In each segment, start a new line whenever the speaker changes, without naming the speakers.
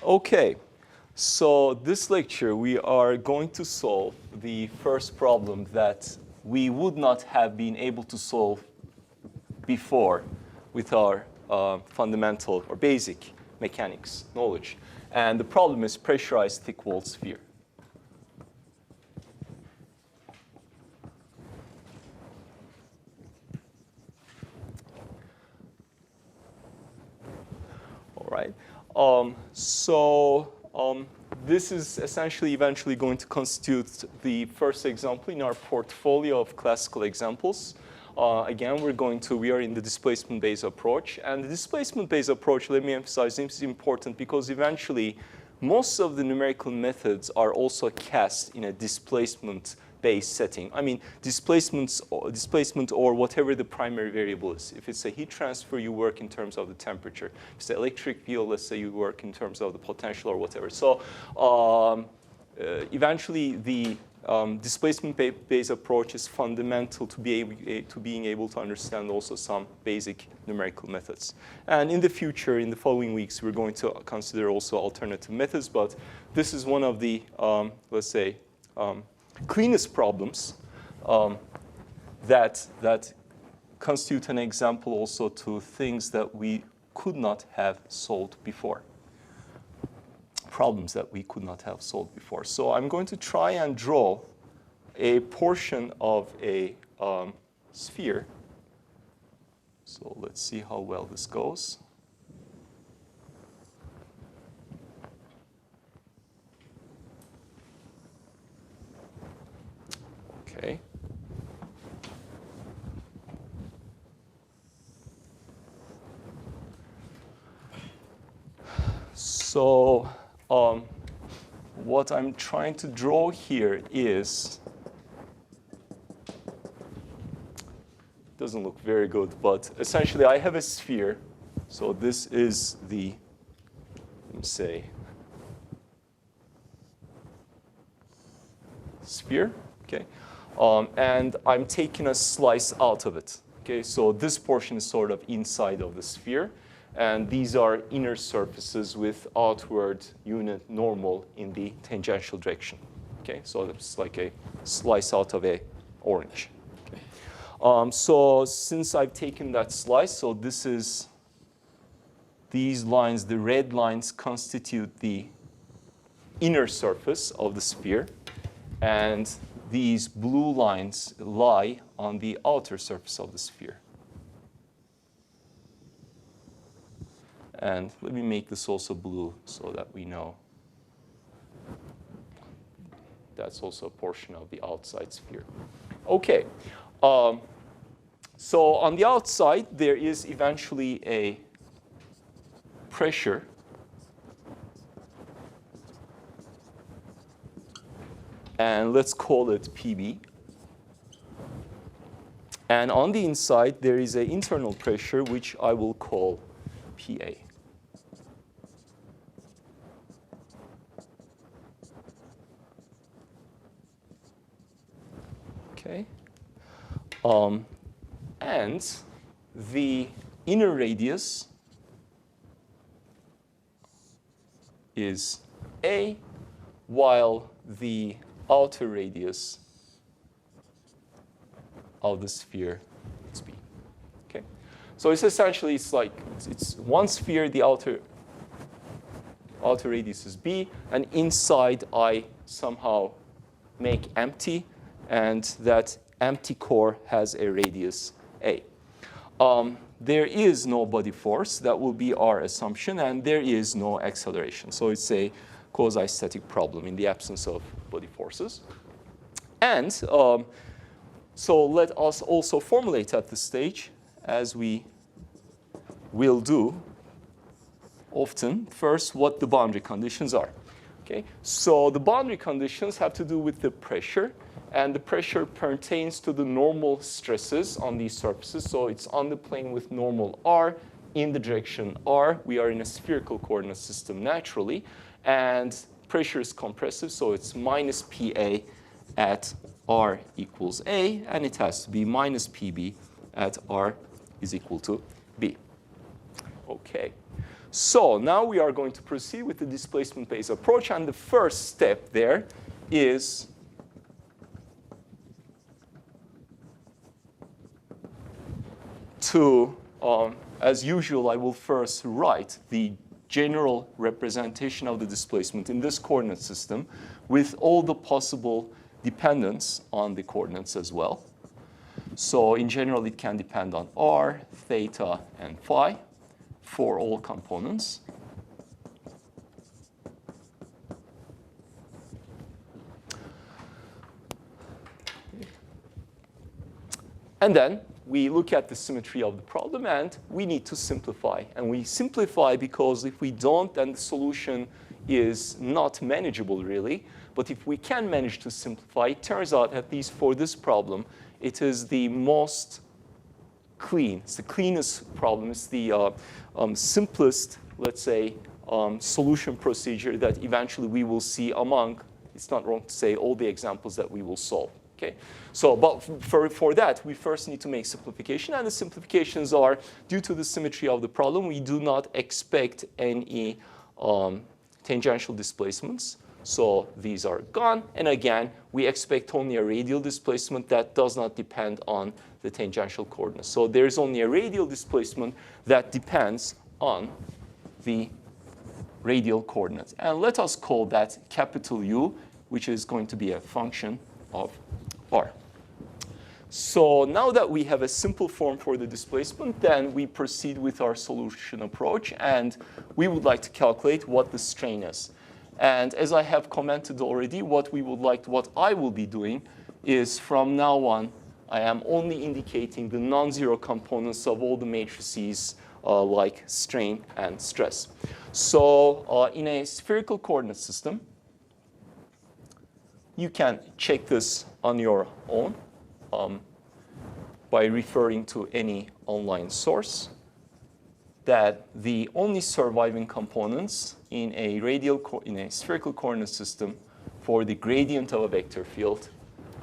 Okay, so this lecture we are going to solve the first problem that we would not have been able to solve before with our fundamental or basic mechanics knowledge. And the problem is pressurized thick-walled sphere. All right. This is essentially eventually going to constitute the first example in our portfolio of classical examples. Again, we are in the displacement-based approach. And the displacement-based approach, let me emphasize, this is important because eventually most of the numerical methods are also cast in a displacement-based setting. I mean, displacement or whatever the primary variable is. If it's a heat transfer, you work in terms of the temperature. If it's an electric field, let's say you work in terms of the potential or whatever. So eventually, the displacement-based approach is fundamental to being able to understand also some basic numerical methods. And in the future, in the following weeks, we're going to consider also alternative methods. But this is one of the, let's say, cleanest problems that constitute an example also to things that we could not have solved before. Problems that we could not have solved before. So I'm going to try and draw a portion of a sphere. So let's see how well this goes. Okay. So what I'm trying to draw here is, doesn't look very good, but essentially I have a sphere. So this is the, let me say, sphere, okay? And I'm taking a slice out of it, okay? So this portion is sort of inside of the sphere. And these are inner surfaces with outward unit normal in the tangential direction. Okay, so it's like a slice out of a orange. Okay. So since I've taken that slice, so this is these lines, the red lines constitute the inner surface of the sphere, and these blue lines lie on the outer surface of the sphere. And let me make this also blue so that we know that's also a portion of the outside sphere. Okay. So on the outside, there is eventually a pressure. And let's call it PB. And on the inside, there is an internal pressure, which I will call PA. Okay. And the inner radius is A, while the outer radius of the sphere is B. Okay. So it's essentially, it's one sphere, the outer radius is B, and inside I somehow make empty, and that empty core has a radius A. There is no body force. That will be our assumption, and there is no acceleration. So it's a quasi-static problem in the absence of body forces. And so let us also formulate at this stage, as we will do often, first what the boundary conditions are. Okay? So the boundary conditions have to do with the pressure, and the pressure pertains to the normal stresses on these surfaces. So it's on the plane with normal r in the direction r. We are in a spherical coordinate system naturally, and pressure is compressive, so it's minus PA at r equals A, and it has to be minus PB at r is equal to B. Okay. So now we are going to proceed with the displacement-based approach. And the first step there is to, as usual, I will first write the general representation of the displacement in this coordinate system with all the possible dependence on the coordinates as well. So in general, it can depend on r, theta, and phi for all components. And then we look at the symmetry of the problem, and we need to simplify. And we simplify because if we don't, then the solution is not manageable, really. But if we can manage to simplify, it turns out, at least for this problem, it is the most clean. It's the cleanest problem. It's the simplest, let's say, solution procedure that eventually we will see among, it's not wrong to say, all the examples that we will solve. Okay? So, but for that, we first need to make simplification. And the simplifications are, due to the symmetry of the problem, we do not expect any tangential displacements. So these are gone. And again, we expect only a radial displacement that does not depend on the tangential coordinates. So there's only a radial displacement that depends on the radial coordinates. And let us call that capital U, which is going to be a function of r. So now that we have a simple form for the displacement, then we proceed with our solution approach. And we would like to calculate what the strain is. And as I have commented already, what I will be doing is from now on, I am only indicating the non-zero components of all the matrices like strain and stress. So in a spherical coordinate system, you can check this on your own by referring to any online source, that the only surviving components in a spherical coordinate system for the gradient of a vector field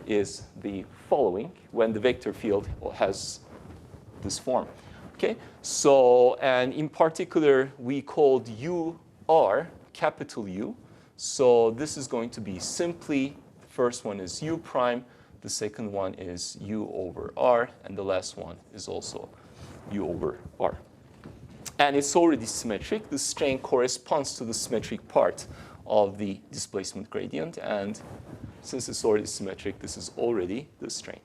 is the following when the vector field has this form. Okay? So, and in particular, we called UR capital U. So this is going to be simply, the first one is U prime, the second one is U over R, and the last one is also U over R. And it's already symmetric. The strain corresponds to the symmetric part of the displacement gradient. And since it's already symmetric, this is already the strain.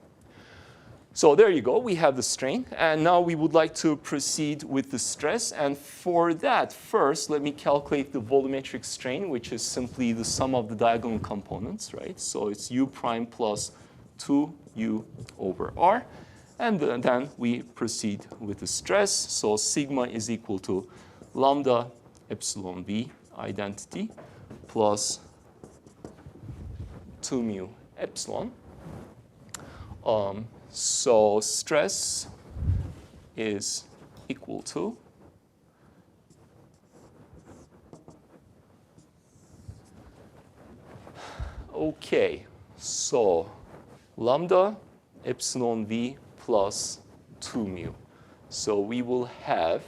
So there you go. We have the strain. And now we would like to proceed with the stress. And for that, first, let me calculate the volumetric strain, which is simply the sum of the diagonal components, right? So it's U prime plus 2U over R. And then we proceed with the stress. So sigma is equal to lambda epsilon v identity plus 2 mu epsilon. So stress is equal to okay. So lambda epsilon v plus 2 mu. So we will have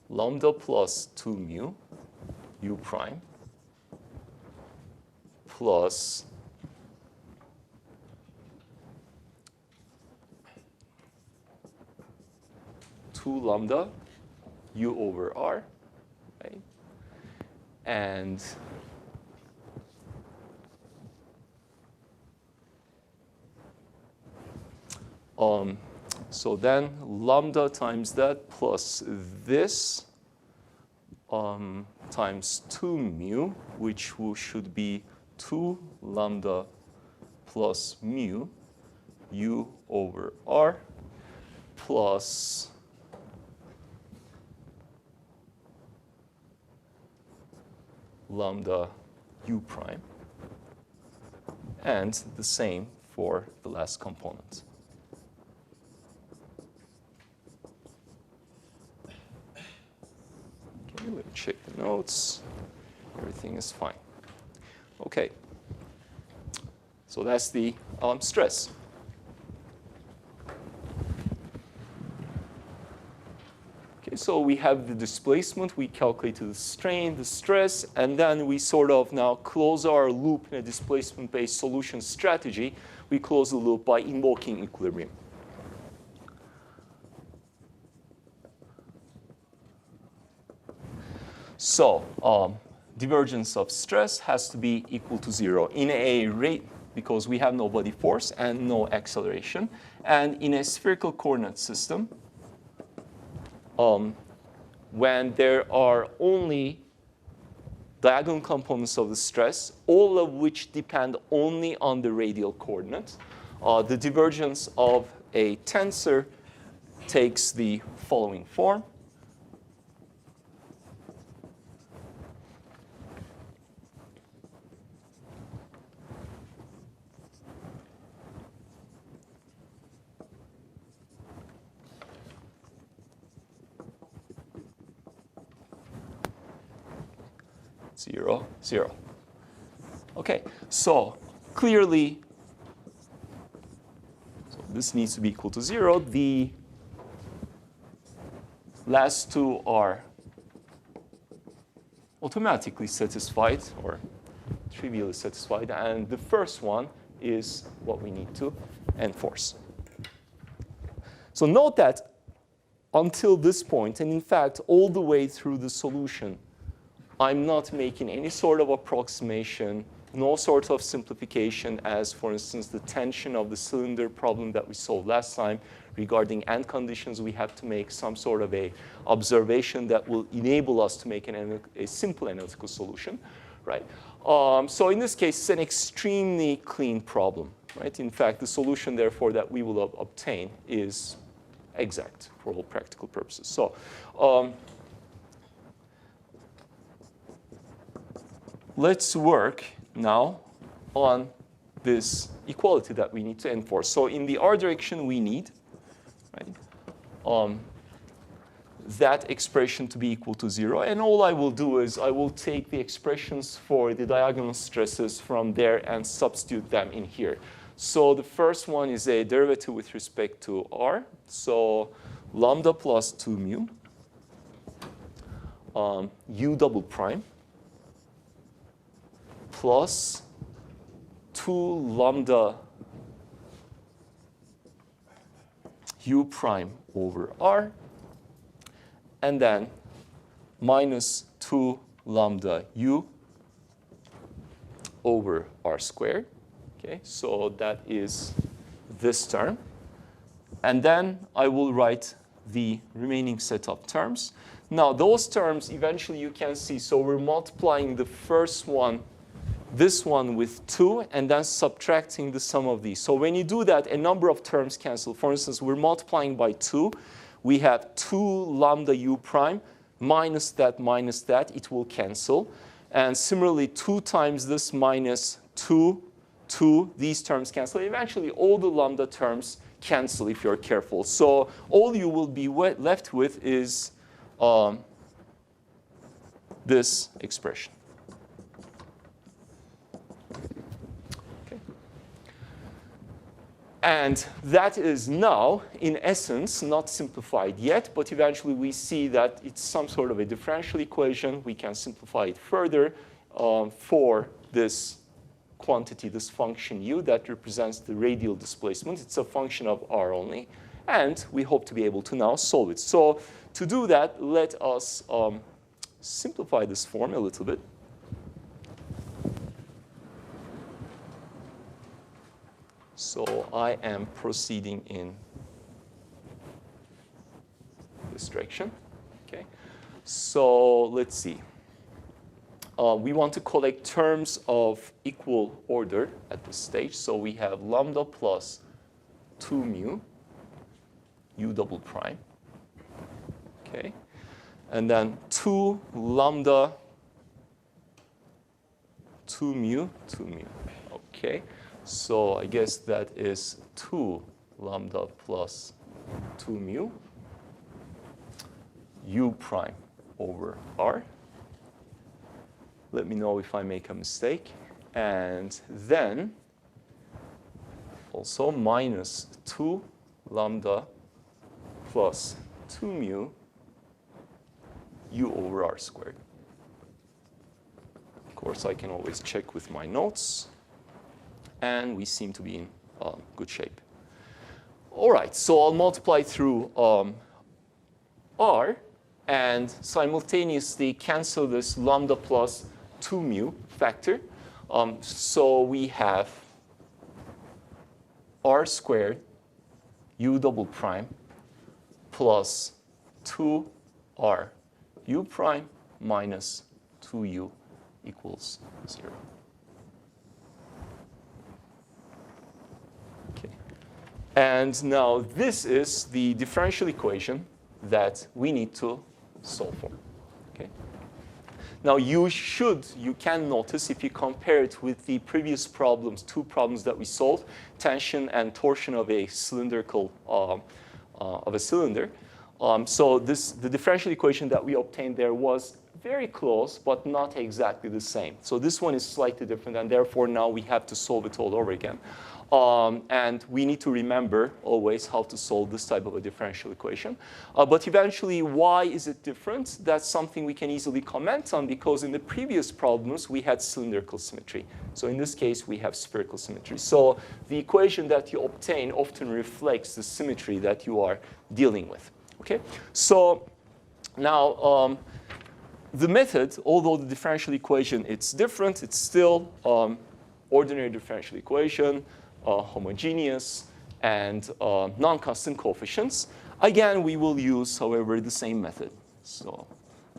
lambda plus 2 mu u prime plus two lambda u over r, right? And so then lambda times that plus this times 2 mu, which should be 2 lambda plus mu u over r plus lambda u prime, and the same for the last component. Okay, let me check the notes. Everything is fine. Okay. So that's the stress. Okay, So we have the displacement, we calculated the strain, the stress, and then we sort of now close our loop in a displacement-based solution strategy. We close the loop by invoking equilibrium. So divergence of stress has to be equal to 0 in a rate, because we have no body force and no acceleration. And in a spherical coordinate system, when there are only diagonal components of the stress, all of which depend only on the radial coordinate, the divergence of a tensor takes the following form. Zero, zero. Okay, so clearly, so this needs to be equal to 0. The last two are automatically satisfied or trivially satisfied, and the first one is what we need to enforce. So note that until this point, and in fact all the way through the solution, I'm not making any sort of approximation, no sort of simplification as, for instance, the tension of the cylinder problem that we solved last time regarding end conditions. We have to make some sort of a observation that will enable us to make a simple analytical solution, right? So in this case, it's an extremely clean problem, right? In fact, the solution, therefore, that we will obtain is exact for all practical purposes. So let's work now on this equality that we need to enforce. So in the R direction, we need, right, that expression to be equal to 0. And all I will do is I will take the expressions for the diagonal stresses from there and substitute them in here. So the first one is a derivative with respect to R. So lambda plus 2 mu u double prime plus 2 lambda u prime over R, and then minus 2 lambda u over R squared. Okay, so that is this term. And then I will write the remaining set of terms. Now, those terms, eventually you can see, so we're multiplying the first one, this one with 2, and then subtracting the sum of these. So when you do that, a number of terms cancel. For instance, we're multiplying by 2. We have 2 lambda u prime minus that, it will cancel. And similarly, 2 times this minus 2, these terms cancel. Eventually, all the lambda terms cancel if you're careful. So all you will be left with is this expression. And that is now, in essence, not simplified yet, but eventually we see that it's some sort of a differential equation. We can simplify it further for this quantity, this function u that represents the radial displacement. It's a function of r only, and we hope to be able to now solve it. So to do that, let us simplify this form a little bit. So I am proceeding in this direction. Okay. So let's see. We want to collect terms of equal order at this stage. So we have lambda plus 2 mu u double prime. Okay. And then 2 lambda 2 mu. Okay. So I guess that is 2 lambda plus 2 mu u prime over r. Let me know if I make a mistake. And then also minus 2 lambda plus 2 mu u over r squared. Of course, I can always check with my notes. And we seem to be in good shape. All right, so I'll multiply through r and simultaneously cancel this lambda plus 2 mu factor. So we have r squared u double prime plus 2r u prime minus 2u equals 0. Okay. And now this is the differential equation that we need to solve for. Okay. Now you can notice if you compare it with the previous problems, two problems that we solved, tension and torsion of a cylindrical cylinder. So the differential equation that we obtained there was very close, but not exactly the same. So this one is slightly different, and therefore now we have to solve it all over again. And we need to remember always how to solve this type of a differential equation. But eventually, why is it different? That's something we can easily comment on, because in the previous problems, we had cylindrical symmetry. So in this case, we have spherical symmetry. So the equation that you obtain often reflects the symmetry that you are dealing with. Okay? So now, the method, although the differential equation, it's different, it's still ordinary differential equation, homogeneous, and non-constant coefficients. Again, we will use, however, the same method. So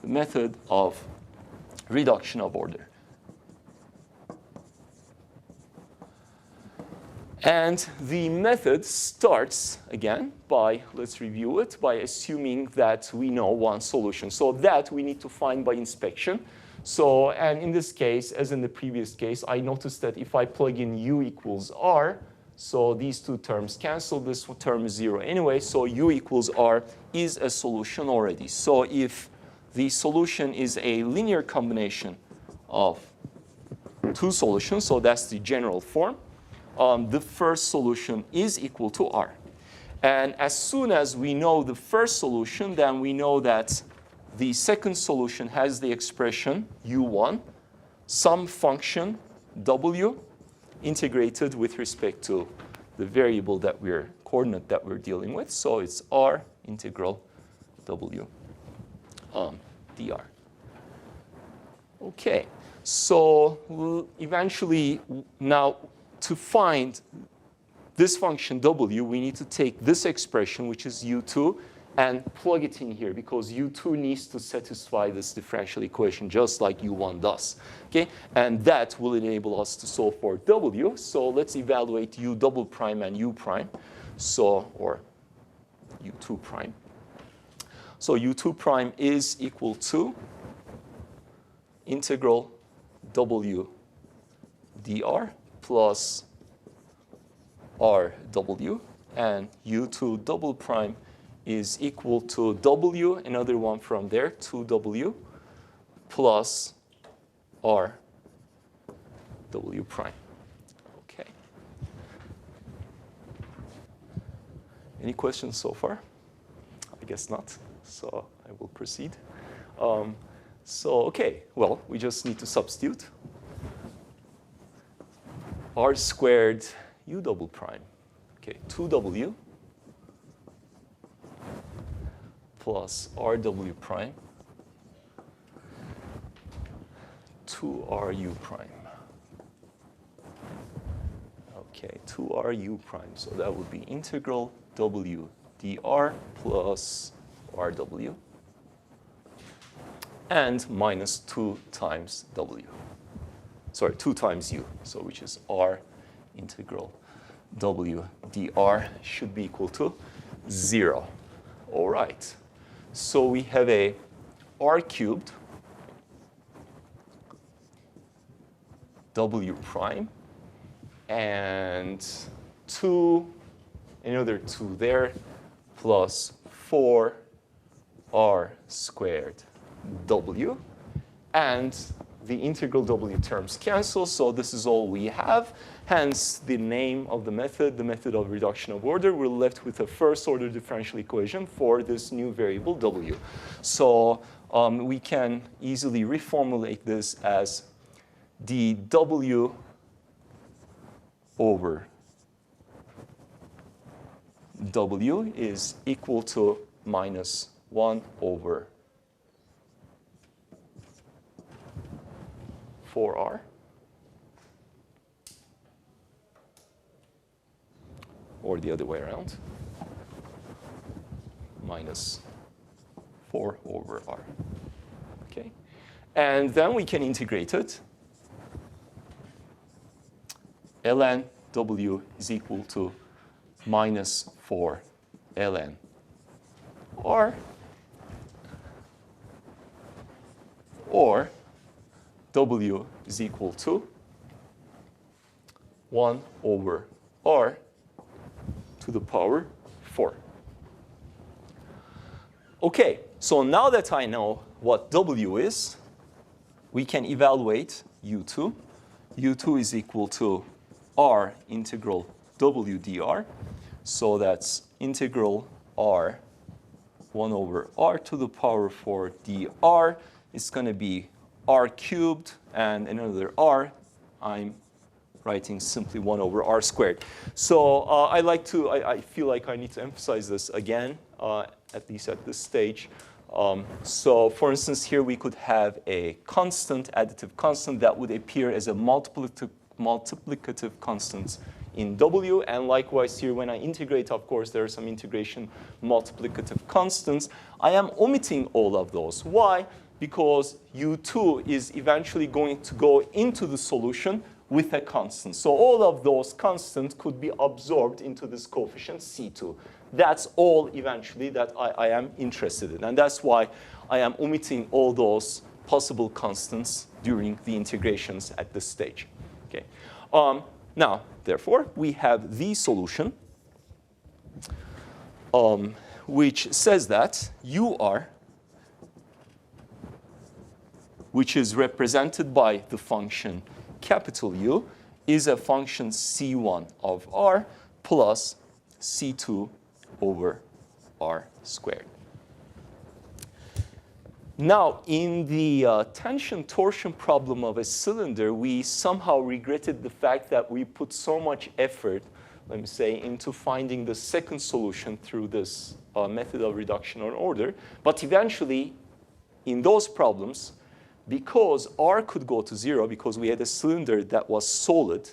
the method of reduction of order. And the method starts, again, by, let's review it, by assuming that we know one solution. So that we need to find by inspection. So, and in this case, as in the previous case, I noticed that if I plug in u equals r, so these two terms cancel, this term is 0 anyway, so u equals r is a solution already. So if the solution is a linear combination of two solutions, so that's the general form, the first solution is equal to r. And as soon as we know the first solution, then we know that the second solution has the expression u1, some function w, integrated with respect to the variable that coordinate that we're dealing with. So it's r integral w dr. Okay, so we'll eventually now, to find this function w, we need to take this expression, which is u2, and plug it in here, because u2 needs to satisfy this differential equation just like u1 does. Okay? And that will enable us to solve for w. So let's evaluate u double prime and u prime, or u2 prime. So u2 prime is equal to integral w dr plus rw, and u2 double prime is equal to w, another one from there, 2w, plus rw prime. Okay. Any questions so far? I guess not, so I will proceed. Okay, well, we just need to substitute r squared u double prime, okay, 2w plus rw prime 2ru prime. Okay, 2ru prime. So that would be integral w dr plus rw and minus 2 times w. Sorry, 2 times u, so which is r integral w dr should be equal to 0. All right. So we have a r cubed w prime and another 2 there, plus 4r squared w, and the integral w terms cancel, so this is all we have. Hence, the name of the method of reduction of order. We're left with a first-order differential equation for this new variable w. So we can easily reformulate this as dw over w is equal to minus 1 over 4r. Or the other way around, minus 4 over r. Okay? And then we can integrate it. ln w is equal to minus 4 ln r, or w is equal to 1 over r to the power 4. Okay, so now that I know what w is, we can evaluate u2. u2 is equal to r integral w dr. So that's integral r 1 over r to the power 4 dr. It's going to be r cubed and another r. I'm writing simply 1 over r squared. So I feel like I need to emphasize this again, at least at this stage. So for instance, here we could have a constant, additive constant, that would appear as a multiplicative constant in w. And likewise here, when I integrate, of course, there are some integration multiplicative constants. I am omitting all of those. Why? Because u2 is eventually going to go into the solution with a constant. So all of those constants could be absorbed into this coefficient C2. That's all eventually that I am interested in. And that's why I am omitting all those possible constants during the integrations at this stage. Okay. Now, therefore, we have the solution, which says that UR, which is represented by the function capital U, is a function C1 of R plus C2 over R squared. Now, in the tension torsion problem of a cylinder, we somehow regretted the fact that we put so much effort, let me say, into finding the second solution through this method of reduction on order. But eventually, in those problems, because R could go to 0, because we had a cylinder that was solid,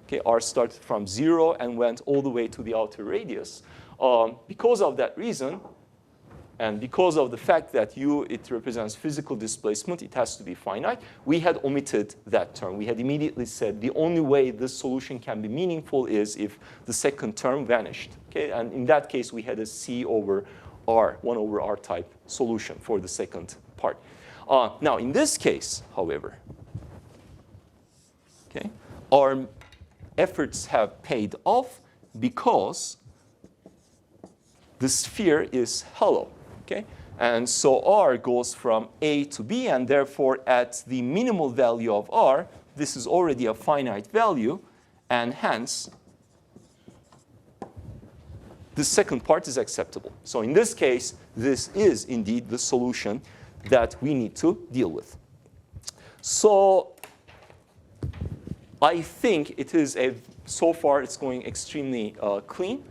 okay, R started from 0 and went all the way to the outer radius. Because of that reason, and because of the fact that U, it represents physical displacement, it has to be finite, we had omitted that term. We had immediately said the only way this solution can be meaningful is if the second term vanished. Okay? And in that case, we had a C over R, 1 over R type solution for the second part. Now, in this case, however, okay, our efforts have paid off because the sphere is hollow. Okay? And so R goes from A to B, and therefore at the minimal value of R, this is already a finite value, and hence the second part is acceptable. So in this case, this is indeed the solution that we need to deal with. So I think it is so far it's going extremely clean,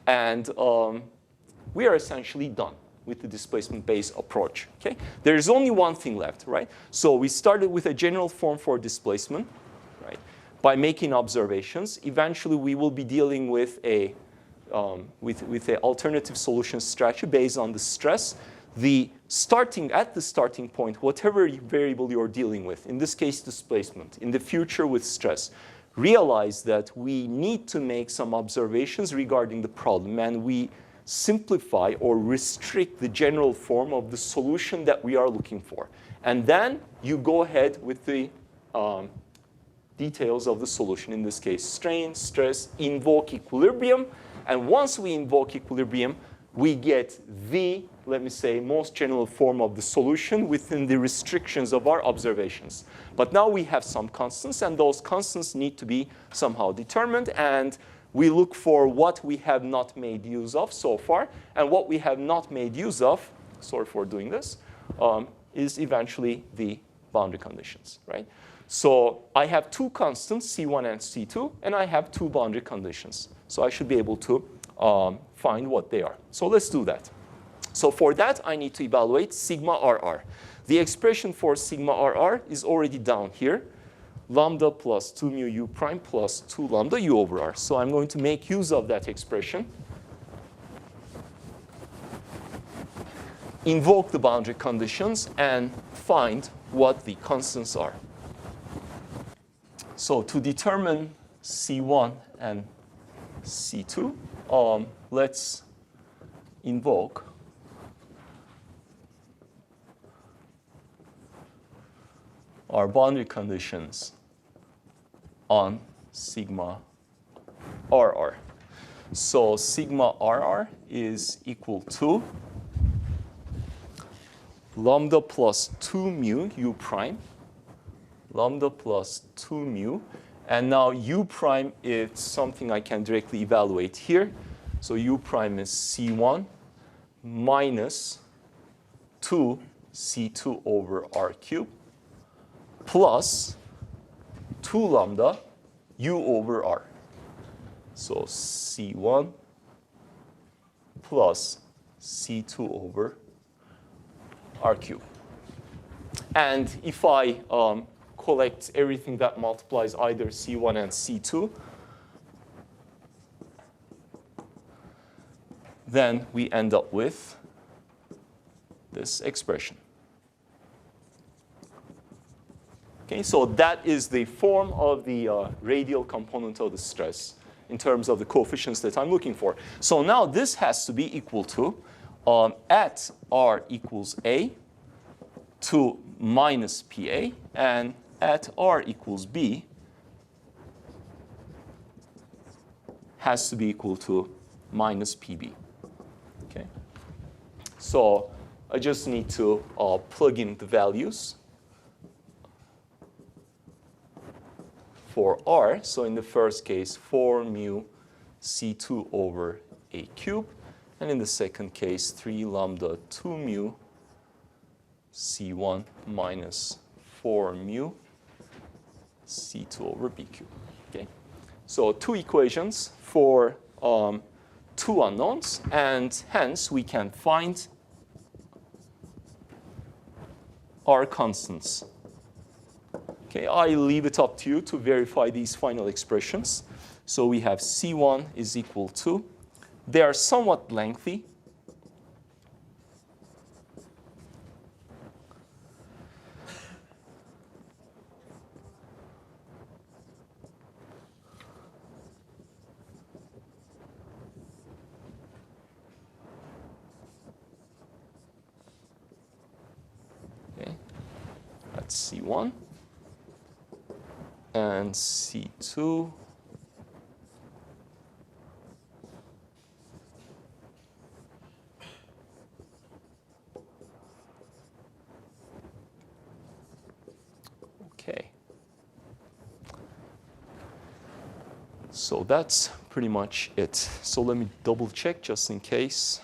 and we are essentially done with the displacement-based approach. Okay? There is only one thing left, right? So we started with a general form for displacement, right? By making observations. Eventually, we will be dealing with a alternative solution strategy based on the stress. At the starting point, whatever variable you're dealing with, in this case, displacement, in the future with stress, realize that we need to make some observations regarding the problem, and we simplify or restrict the general form of the solution that we are looking for. And then you go ahead with the details of the solution, in this case, strain, stress, invoke equilibrium. And once we invoke equilibrium, we get the, let me say, most general form of the solution within the restrictions of our observations. But now we have some constants, and those constants need to be somehow determined. And we look for what we have not made use of so far. And what we have not made use of, sorry for doing this, is eventually the boundary conditions, right? So I have two constants, C1 and C2, and I have two boundary conditions. So I should be able to find what they are. So let's do that. So for that, I need to evaluate sigma RR. The expression for sigma RR is already down here. Lambda plus 2 mu u prime plus 2 lambda u over r. So I'm going to make use of that expression. Invoke the boundary conditions and find what the constants are. So to determine C1 and C2, let's invoke our boundary conditions on sigma RR. So sigma RR is equal to lambda plus 2 mu u prime, lambda plus 2 mu. And now u prime is something I can directly evaluate here. So u prime is C1 minus 2 C2 over r cubed plus 2 lambda u over r. So C1 plus C2 over r cubed. And if I collect everything that multiplies either C1 and C2, then we end up with this expression. Okay, so that is the form of the radial component of the stress in terms of the coefficients that I'm looking for. So now this has to be equal to, at r equals a, to minus PA, and at r equals b has to be equal to minus PB. Okay, so I just need to plug in the values for r. So in the first case, 4 mu C2 over a cubed. And in the second case, 3 lambda 2 mu C1 minus 4 mu C2 over B cubed. Okay? So two equations for two unknowns. And hence, we can find our constants. Okay, I leave it up to you to verify these final expressions. So we have C1 is equal to, they are somewhat lengthy. Okay, that's C1. And C2 okay. So that's pretty much it. So let me double check just in case.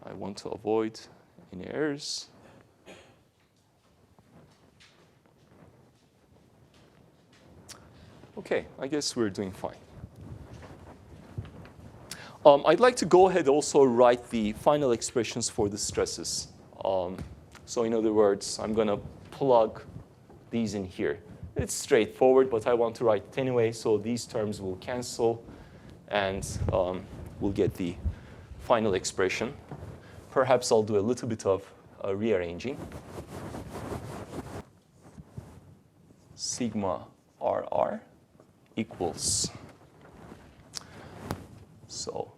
I want to avoid any errors. Okay, I guess we're doing fine. I'd like to go ahead also write the final expressions for the stresses. So in other words, I'm going to plug these in here. It's straightforward, but I want to write it anyway, so these terms will cancel, and we'll get the final expression. Perhaps I'll do a little bit of rearranging. Sigma RR equals, so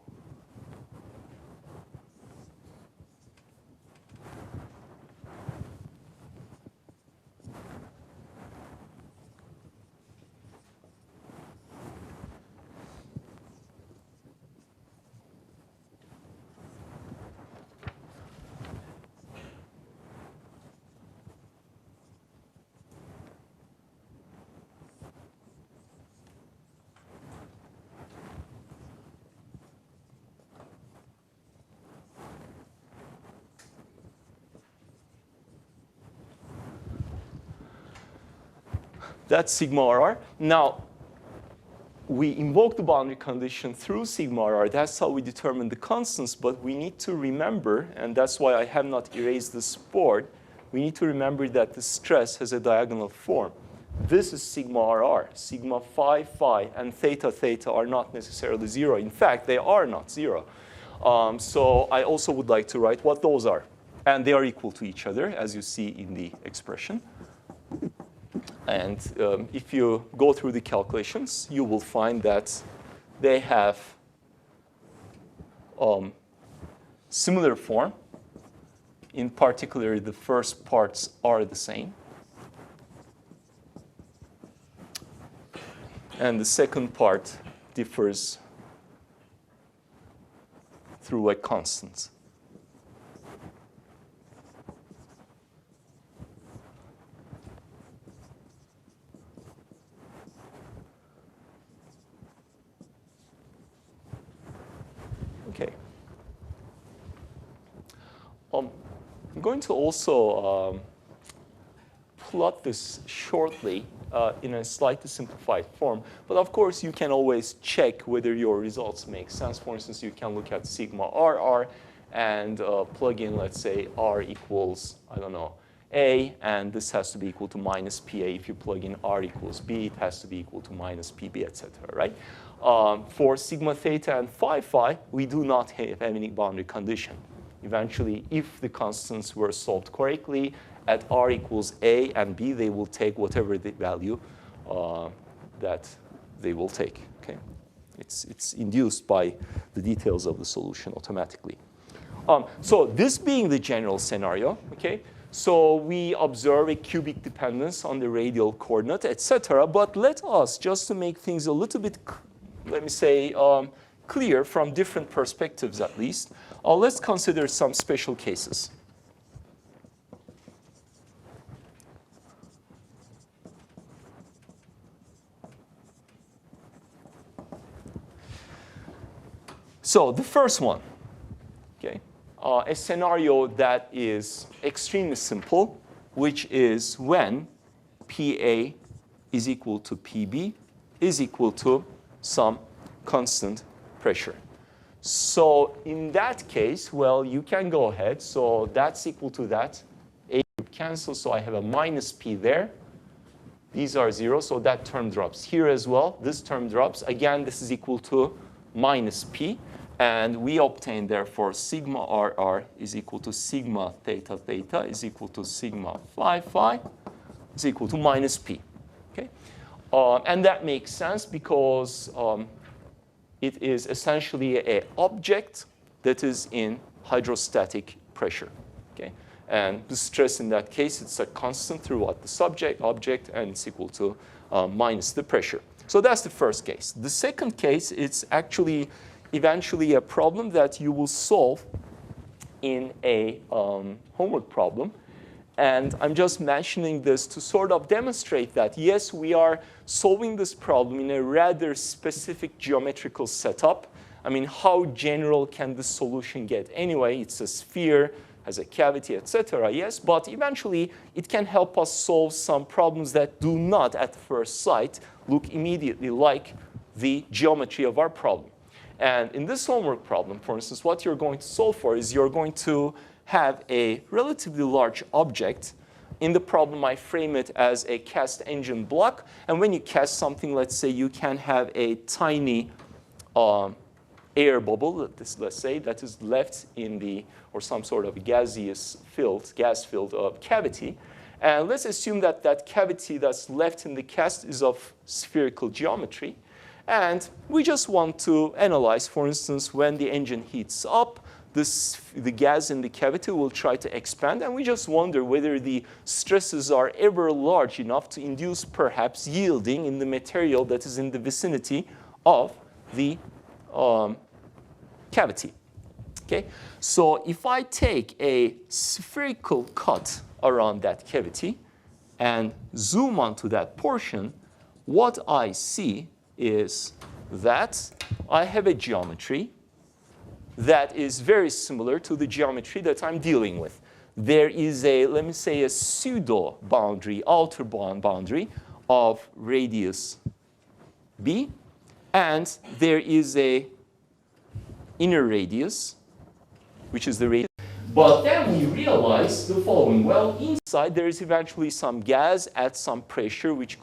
That's sigma RR. Now, we invoke the boundary condition through sigma RR. That's how we determine the constants. But we need to remember, and that's why I have not erased this board, we need to remember that the stress has a diagonal form. This is sigma RR. Sigma phi, phi, and theta, theta are not necessarily 0. In fact, they are not 0. So I also would like to write what those are. And they are equal to each other, as you see in the expression. And if you go through the calculations, you will find that they have similar form. In particular, the first parts are the same. And the second part differs through a constant. Okay. I'm going to also plot this shortly in a slightly simplified form. But of course, you can always check whether your results make sense. For instance, you can look at sigma RR and plug in, let's say, R equals, I don't know, A. And this has to be equal to minus PA. If you plug in R equals B, it has to be equal to minus PB, et cetera, right? For sigma theta and phi phi, we do not have any boundary condition. Eventually, if the constants were solved correctly, at R equals A and B, they will take whatever the value that they will take. Okay? It's induced by the details of the solution automatically. So this being the general scenario, okay? So we observe a cubic dependence on the radial coordinate, et cetera. But let us, just to make things a little bit, let me say, clear from different perspectives at least, let's consider some special cases. So the first one, okay, a scenario that is extremely simple, which is when PA is equal to PB is equal to some constant pressure. So in that case, well, you can go ahead. So that's equal to that. A group cancels, so I have a minus P there. These are 0, so that term drops here as well. This term drops. Again, this is equal to minus P. And we obtain, therefore, sigma RR is equal to sigma theta theta is equal to sigma phi phi is equal to minus P. Okay? And that makes sense because it is essentially an object that is in hydrostatic pressure. Okay? And the stress in that case, it's a constant throughout the subject, object, and it's equal to minus the pressure. So that's the first case. The second case, it's actually eventually a problem that you will solve in a homework problem. And I'm just mentioning this to sort of demonstrate that, yes, we are solving this problem in a rather specific geometrical setup. I mean, how general can the solution get anyway? It's a sphere, has a cavity, et cetera, yes. But eventually, it can help us solve some problems that do not, at first sight, look immediately like the geometry of our problem. And in this homework problem, for instance, what you're going to solve for is you're going to have a relatively large object. In the problem, I frame it as a cast engine block. And when you cast something, let's say you can have a tiny air bubble, let's say, that is left in the, or some sort of gaseous filled, gas-filled cavity. And let's assume that that cavity that's left in the cast is of spherical geometry. And we just want to analyze, for instance, when the engine heats up, the gas in the cavity will try to expand. And we just wonder whether the stresses are ever large enough to induce perhaps yielding in the material that is in the vicinity of the cavity. Okay? So if I take a spherical cut around that cavity and zoom onto that portion, what I see is that I have a geometry that is very similar to the geometry that I'm dealing with. There is a, let me say, a pseudo boundary, outer boundary of radius B, and there is a inner radius, which is the radius. But then we realize the following. Well, inside there is eventually some gas at some pressure, which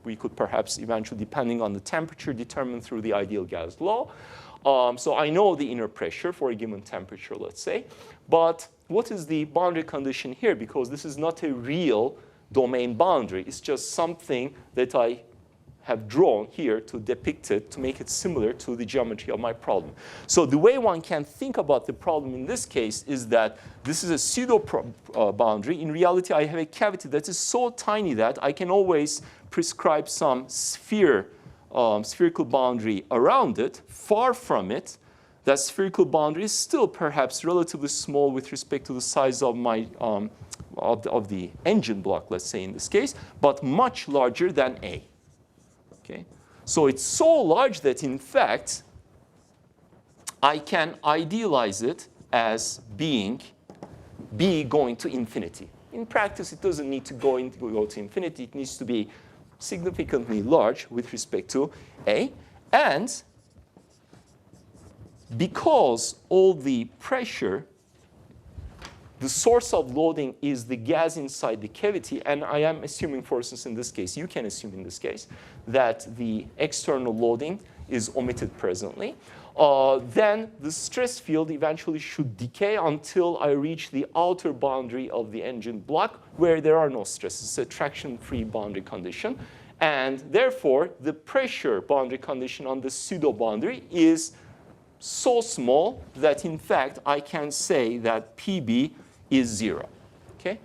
we could perhaps eventually, depending on the temperature, determine through the ideal gas law. So I know the inner pressure for a given temperature, let's say. But what is the boundary condition here? Because this is not a real domain boundary. It's just something that I have drawn here to depict it, to make it similar to the geometry of my problem. So the way one can think about the problem in this case is that this is a pseudo boundary. In reality, I have a cavity that is so tiny that I can always prescribe some spherical boundary around it. Far from it, that spherical boundary is still perhaps relatively small with respect to the size of my of the engine block, let's say in this case, but much larger than A. Okay? So it's so large that, in fact, I can idealize it as being B going to infinity. In practice, it doesn't need to go to infinity. It needs to be significantly large with respect to A. And because all the pressure, the source of loading is the gas inside the cavity, and I am assuming, for instance, in this case, you can assume in this case, that the external loading is omitted presently, then the stress field eventually should decay until I reach the outer boundary of the engine block where there are no stresses. It's a traction-free boundary condition. And therefore, the pressure boundary condition on the pseudo boundary is so small that, in fact, I can say that PB is 0. Okay?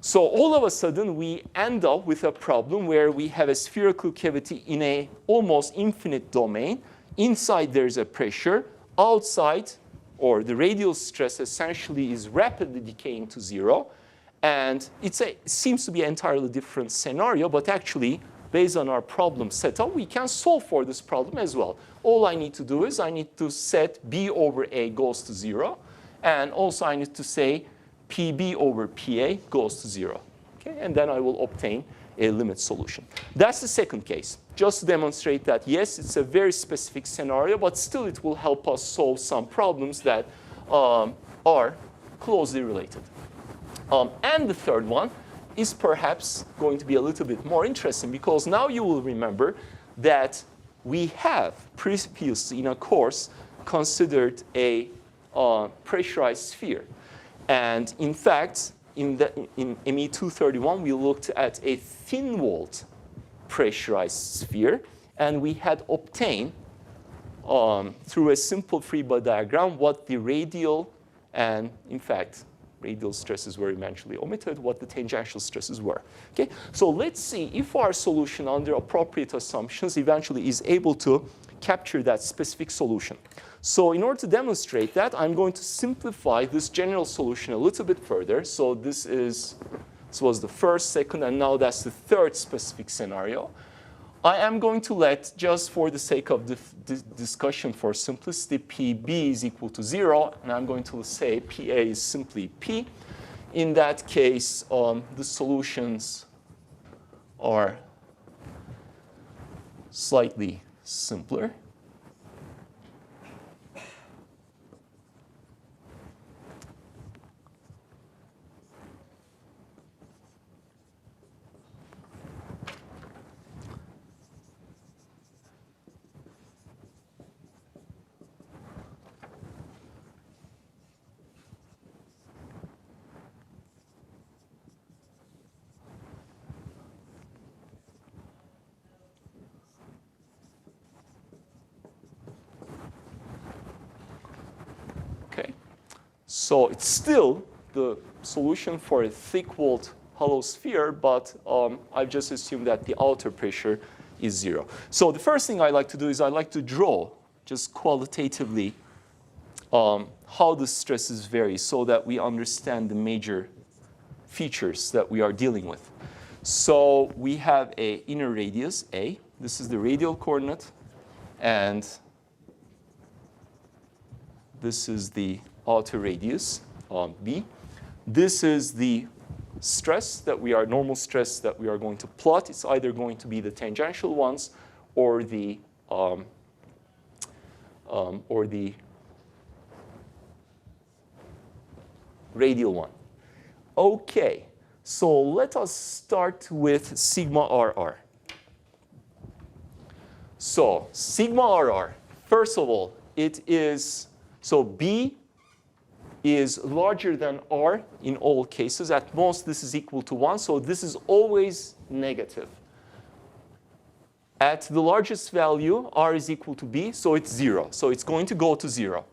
So all of a sudden, we end up with a problem where we have a spherical cavity in a almost infinite domain. Inside, there's a pressure. Outside, or the radial stress essentially is rapidly decaying to 0. And it seems to be an entirely different scenario, but actually, based on our problem setup, we can solve for this problem as well. All I need to do is I need to set B over A goes to 0. And also, I need to say PB over PA goes to 0. Okay? And then I will obtain a limit solution. That's the second case. Just to demonstrate that, yes, it's a very specific scenario, but still it will help us solve some problems that are closely related. And the third one is perhaps going to be a little bit more interesting, because now you will remember that we have previously in a course considered a pressurized sphere. And in fact, in ME 231, we looked at a thin-walled pressurized sphere, and we had obtained, through a simple free body diagram, what the radial and, in fact, radial stresses were eventually omitted, what the tangential stresses were. Okay? So let's see if our solution under appropriate assumptions eventually is able to capture that specific solution. So in order to demonstrate that, I'm going to simplify this general solution a little bit further. So this was the first, second, and now that's the third specific scenario. I am going to let, just for the sake of the discussion for simplicity, PB is equal to 0, and I'm going to say PA is simply P. In that case, the solutions are slightly simpler. So it's still the solution for a thick-walled hollow sphere, but I've just assumed that the outer pressure is 0. So the first thing I like to do is I like to draw, just qualitatively, how the stresses vary so that we understand the major features that we are dealing with. So we have an inner radius, A. This is the radial coordinate. And this is the outer radius, B. This is the stress that we are, normal stress that we are going to plot. It's either going to be the tangential ones or the radial one. Okay, so let us start with sigma RR. So sigma RR, first of all, it is, so B is larger than R in all cases. At most, this is equal to 1. So this is always negative. At the largest value, R is equal to B, so it's 0. So it's going to go to 0.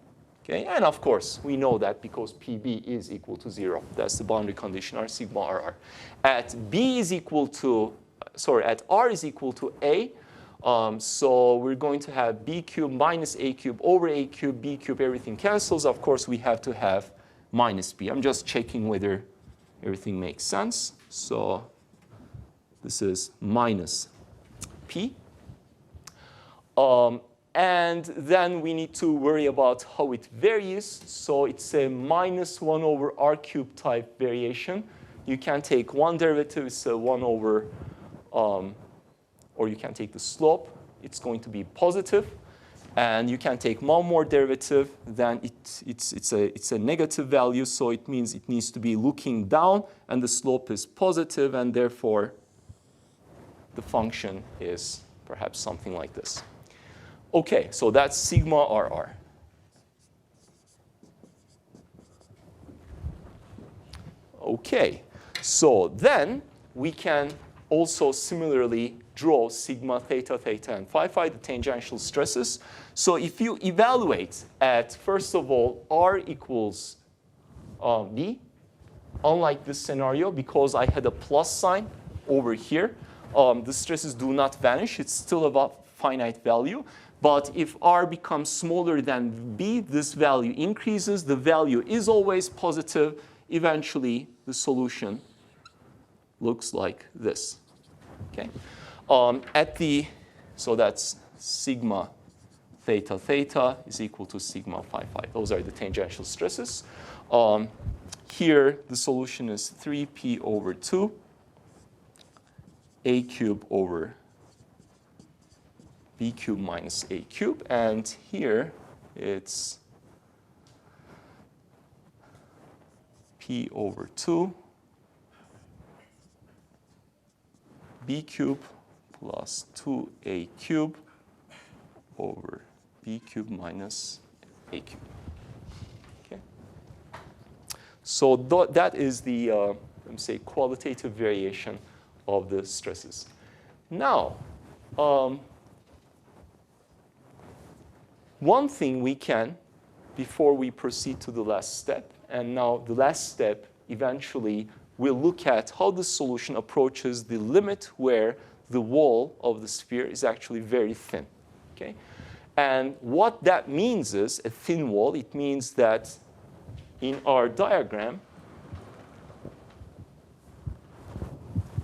Okay? And of course, we know that because PB is equal to 0. That's the boundary condition, our sigma RR. At B is equal to, sorry, at R is equal to A, so we're going to have B cubed minus A cubed over A cubed, B cubed, everything cancels. Of course, we have to have minus B. I'm just checking whether everything makes sense. So this is minus P. And then we need to worry about how it varies. So it's a minus 1 over R cubed type variation. You can take one derivative. It's a 1 over, or you can take the slope. It's going to be positive. And you can take one more derivative. Then it's a negative value. So it means it needs to be looking down. And the slope is positive. And therefore, the function is perhaps something like this. OK, so that's sigma RR. OK, so then we can also similarly draw sigma theta, theta, and phi, phi, the tangential stresses. So if you evaluate at, first of all, R equals B, unlike this scenario, because I had a plus sign over here, the stresses do not vanish. It's still a finite value. But if R becomes smaller than B, this value increases. The value is always positive. Eventually, the solution looks like this. Okay? So that's sigma theta theta is equal to sigma phi phi. Those are the tangential stresses. Here, the solution is 3p over 2, a cubed over b cubed minus a cubed. And here, it's p over 2, b cubed plus 2a cubed over b cubed minus a cubed. Okay? So that is the, let me say, qualitative variation of the stresses. Now, one thing we can, before we proceed to the last step, and now the last step eventually we'll look at how the solution approaches the limit where the wall of the sphere is actually very thin. Okay? And what that means is a thin wall. It means that in our diagram,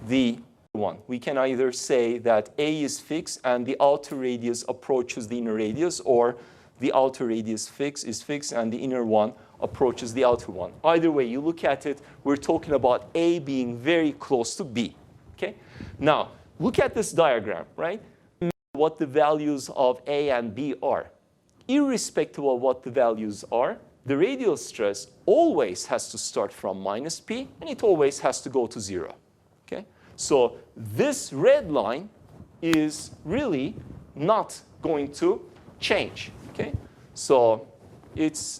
the one, we can either say that A is fixed and the outer radius approaches the inner radius, or the outer radius is fixed and the inner one approaches the outer one. Either way you look at it, we're talking about A being very close to B. Okay? Now, look at this diagram, right? What the values of A and B are. Irrespective of what the values are, the radial stress always has to start from minus P, and it always has to go to 0. Okay? So this red line is really not going to change. Okay? So it's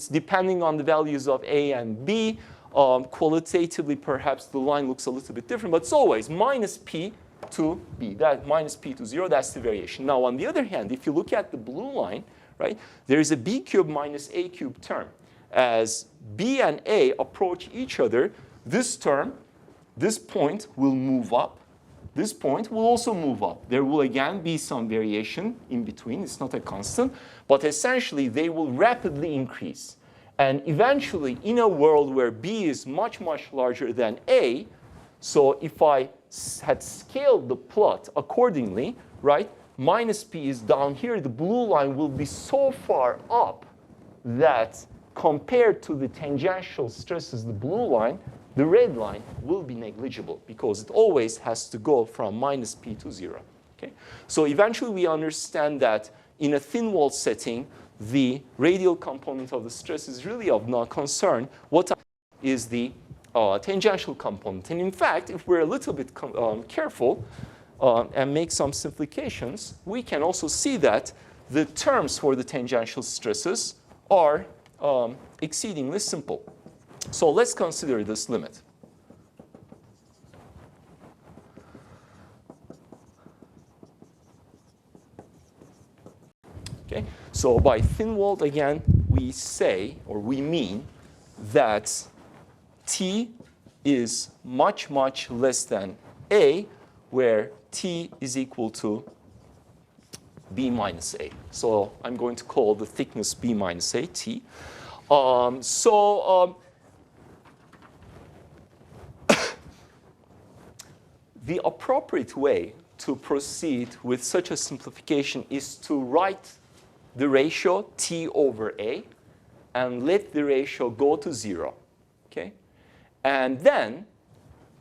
depending on the values of A and B. Qualitatively, perhaps the line looks a little bit different, but it's always minus P to B. That minus P to 0, that's the variation. Now, on the other hand, if you look at the blue line, right, there is a B cubed minus A cubed term. As B and A approach each other, this term, this point will move up. This point will also move up. There will again be some variation in between. It's not a constant. But essentially, they will rapidly increase. And eventually, in a world where B is much, much larger than A, so if I had scaled the plot accordingly, right, minus P is down here. The blue line will be so far up that compared to the tangential stresses, the blue line, the red line will be negligible because it always has to go from minus p to 0. Okay? So eventually we understand that in a thin wall setting, the radial component of the stress is really of no concern. What is the tangential component? And in fact, if we're a little bit careful and make some simplifications, we can also see that the terms for the tangential stresses are exceedingly simple. So let's consider this limit. Okay, so by thin-walled, again, we say, or we mean, that T is much, much less than A, where T is equal to B minus A. So I'm going to call the thickness B minus A, T. The appropriate way to proceed with such a simplification is to write the ratio T over A and let the ratio go to 0. Okay? And then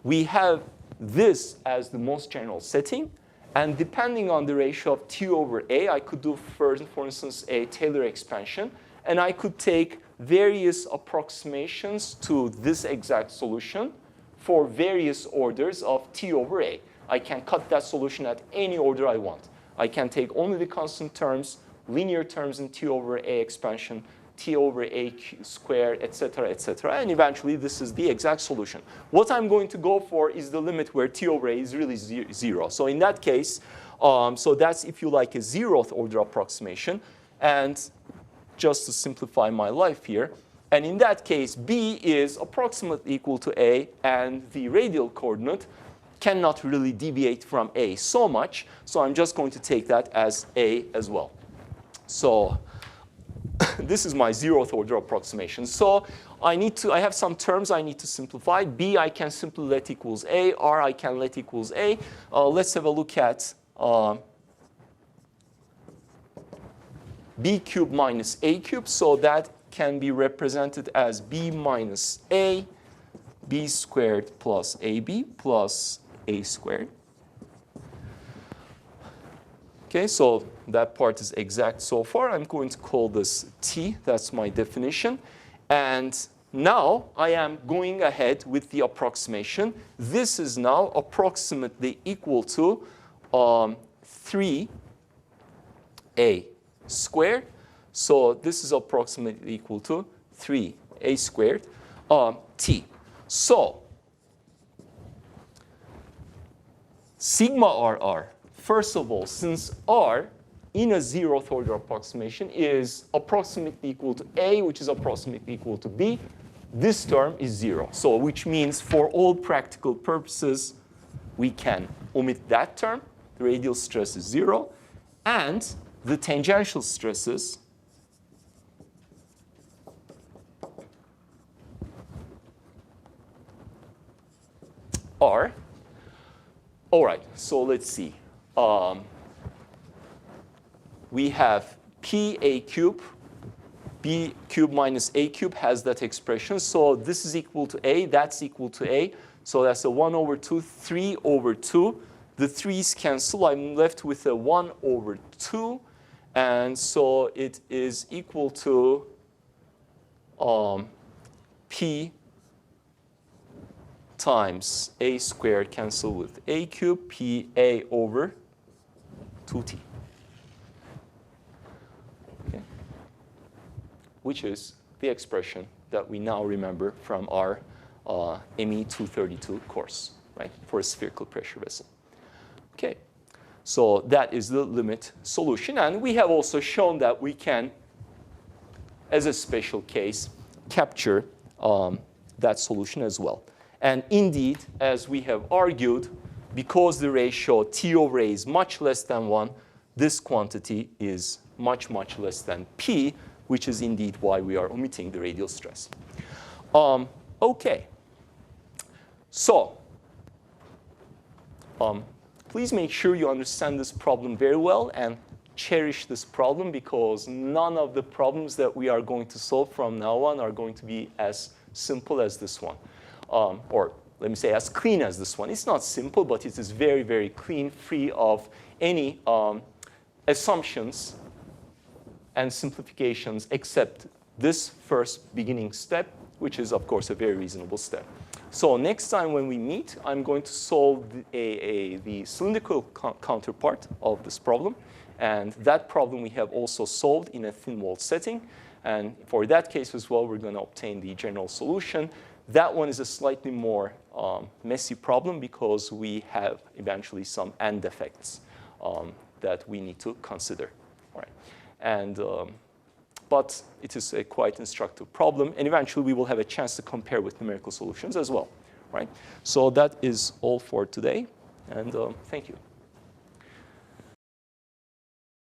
we have this as the most general setting. And depending on the ratio of T over A, I could do, for instance, a Taylor expansion. And I could take various approximations to this exact solution for various orders of T over A. I can cut that solution at any order I want. I can take only the constant terms, linear terms in T over A expansion, T over A squared, et cetera, and eventually this is the exact solution. What I'm going to go for is the limit where T over A is really 0. So in that case, so that's, if you like, a 0th order approximation. And just to simplify my life here, and in that case, B is approximately equal to A, and the radial coordinate cannot really deviate from A so much. So I'm just going to take that as A as well. So this is my 0th order approximation. So I have some terms I need to simplify. B I can simply let equals A. R I can let equals A. Let's have a look at B cubed minus A cubed. So that can be represented as B minus A, B squared plus AB plus A squared. Okay, so that part is exact so far. I'm going to call this T. That's my definition. And now I am going ahead with the approximation. This is now approximately equal to 3A squared. So this is approximately equal to 3A squared T. So sigma RR, first of all, since R in a 0th order approximation is approximately equal to A, which is approximately equal to B, this term is 0. So which means for all practical purposes, we can omit that term. The radial stress is 0. And the tangential stresses are, all right, so let's see. We have PA cube, B cube minus A cube has that expression. So this is equal to A, that's equal to A. So that's a 1 over 2, 3 over 2. The 3's cancel. I'm left with a 1 over 2. And so it is equal to P times A squared cancel with A cube, PA over 2T. Okay. Which is the expression that we now remember from our ME 232 course, right, for a spherical pressure vessel. Okay, so that is the limit solution. And we have also shown that we can, as a special case, capture that solution as well. And indeed, as we have argued, because the ratio T over A is much less than 1, this quantity is much, much less than P, which is indeed why we are omitting the radial stress. Okay. So please make sure you understand this problem very well and cherish this problem, because none of the problems that we are going to solve from now on are going to be as simple as this one. or let me say as clean as this one. It's not simple, but it is very, very clean, free of any assumptions and simplifications except this first beginning step, which is, of course, a very reasonable step. So next time when we meet, I'm going to solve the cylindrical counterpart of this problem. And that problem we have also solved in a thin-walled setting. And for that case as well, we're going to obtain the general solution. That one is a slightly more messy problem because we have eventually some end effects that we need to consider. All right. And, but it is a quite instructive problem. And eventually, we will have a chance to compare with numerical solutions as well. Right? So that is all for today. And thank you.